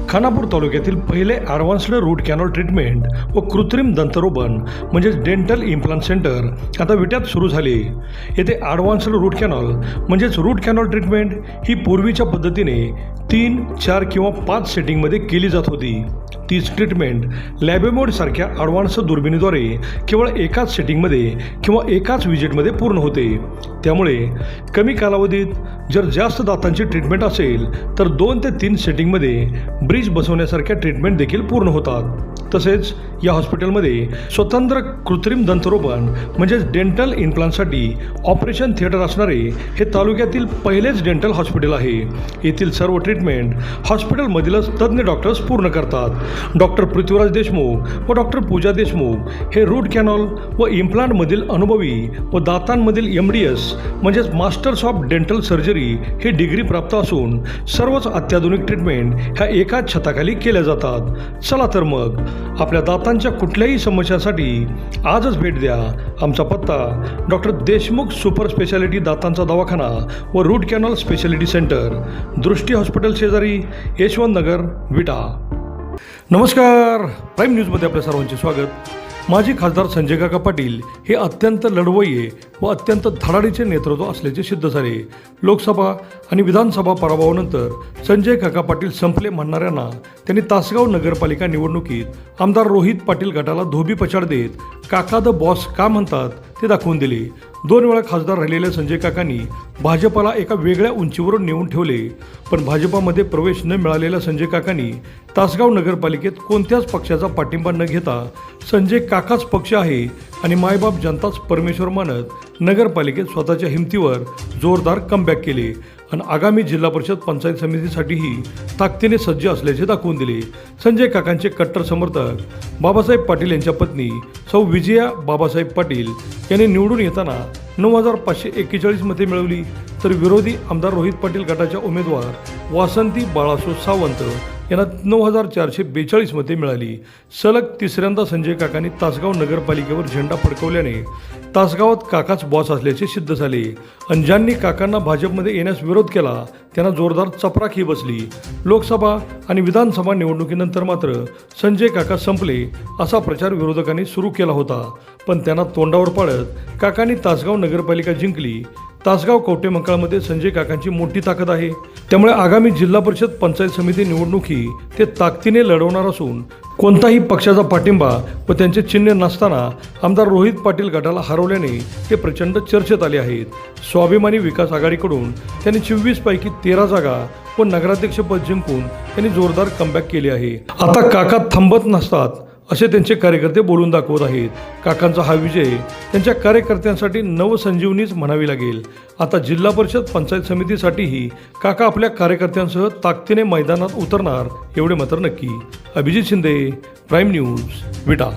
खानापूर तालुक्यातील पहिले advanced route canal treatment व कृत्रिम दंतरोपण म्हणजेच डेंटल इम्प्लांट सेंटर आता विट्यात सुरू झाले। येथे ॲडव्हान्स्ड रूट कॅनॉल म्हणजेच रूट कॅनॉल ट्रीटमेंट ही पूर्वीच्या पद्धतीने 3, 4 किंवा 5 सेटिंगमध्ये केली जात होती। तीच ट्रीटमेंट लॅबेमोड सारख्या ॲडव्हान्स दुर्बिणीद्वारे केवळ एकाच सेटिंगमध्ये किंवा एकाच विजिटमध्ये पूर्ण होते। त्यामुळे कमी कालावधीत जर जास्त दातांची ट्रीटमेंट असेल तर 2 ते 3 सेटिंगमध्ये ब्रिज बसवण्यासारख्या ट्रीटमेंट देखील पूर्ण होतात। तसेच या हॉस्पिटलमध्ये स्वतंत्र कृत्रिम दंतरोपण म्हणजेच डेंटल इम्प्लांटसाठी ऑपरेशन थिएटर असणारे हे तालुक्यातील पहिलेच डेंटल हॉस्पिटल आहे। येथील सर्व ट्रीटमेंट हॉस्पिटलमधीलच तज्ज्ञ डॉक्टर्स पूर्ण करतात। डॉक्टर पृथ्वीराज देशमुख व डॉक्टर पूजा देशमुख हे रूट कॅनॉल व इम्प्लांटमधील अनुभवी व दातांमधील MDS म्हणजेच मास्टर्स ऑफ डेंटल सर्जरी हे डिग्री प्राप्त असून सर्वच अत्याधुनिक ट्रीटमेंट ह्या एकाच छताखाली केल्या जातात। चला तर मग आपल्या दातांच्या कुठल्याही समस्यांसाठी आजच भेट द्या। आमचा पत्ता डॉक्टर देशमुख सुपर स्पेशालिटी दातांचा दवाखाना व रूट कॅनॉल स्पेशालिटी सेंटर, दृष्टी हॉस्पिटल शेजारी, यशवंत नगर, विटा। नमस्कार, प्राईम न्यूजमध्ये आपल्या सर्वांचे स्वागत। माजी खासदार संजय काका पाटील हे अत्यंत लढवय्ये व अत्यंत धडाडीचे नेतृत्व असल्याचे सिद्ध झाले। लोकसभा आणि विधानसभा पराभवानंतर संजय काका पाटील संपले म्हणणाऱ्यांना त्यांनी तासगाव नगरपालिका निवडणुकीत आमदार रोहित पाटील गटाला धोबी पछाड देत काका द बॉस का म्हणतात ते दाखवून दिले। 2 वेळा खासदार राहिलेल्या संजय काकांनी भाजपाला एका वेगळ्या उंचीवरून नेऊन ठेवले, पण भाजपामध्ये प्रवेश न मिळालेल्या संजय काकांनी तासगाव नगरपालिकेत कोणत्याच पक्षाचा पाठिंबा न घेता संजय काकाच पक्ष आहे आणि मायबाप जनताच परमेश्वर मानत नगरपालिकेत स्वतःच्या हिमतीवर जोरदार कमबॅक केले आणि आगामी जिल्हा परिषद पंचायत समितीसाठीही ताकदीने सज्ज असल्याचे दाखवून दिले। संजय काकांचे कट्टर समर्थक बाबासाहेब पाटील यांच्या पत्नी सौ विजया बाबासाहेब पाटील यांनी निवडून येताना 9,541 मते मिळवली, तर विरोधी आमदार रोहित पाटील गटाच्या उमेदवार वासंती बाळासो सावंत यांना 9,442 मते मिळाली। सलग तिसऱ्यांदा संजय काकांनी तासगाव नगरपालिकेवर झेंडा फडकवल्याने तासगावात काकाच बॉस असल्याचे सिद्ध झाले आणि ज्यांनी काकांना भाजपमध्ये येण्यास विरोध केला त्यांना जोरदार चपराकही बसली। लोकसभा आणि विधानसभा निवडणुकीनंतर मात्र संजय काका संपले असा प्रचार विरोधकांनी सुरू केला होता, पण त्यांना तोंडावर पाडत काकांनी तासगाव नगरपालिका जिंकली। तासगाव कवटेमंकाळमध्ये संजय काकांची मोठी ताकद आहे, त्यामुळे आगामी जिल्हा परिषद पंचायत समिती निवडणुकी ते ताकदीने लढवणार असून कोणताही पक्षाचा पाठिंबा व त्यांचे चिन्ह नसताना आमदार रोहित पाटील गटाला हरवल्याने ते प्रचंड चर्चेत आले आहेत। स्वाभिमानी विकास आघाडीकडून त्यांनी 24 पैकी 13 जागा व नगराध्यक्षपद जिंकून त्यांनी जोरदार कमबॅक केले आहे। आता काका थांबत नसतात असे त्यांचे कार्यकर्ते बोलून दाखवत आहेत। काकांचा हा विजय त्यांच्या कार्यकर्त्यांसाठी नवसंजीवनीच म्हणावी लागेल। आता जिल्हा परिषद पंचायत समितीसाठीही काका आपल्या कार्यकर्त्यांसह ताकदीने मैदानात उतरणार एवढे मात्र नक्की। अभिजित शिंदे, प्राईम न्यूज, विटा।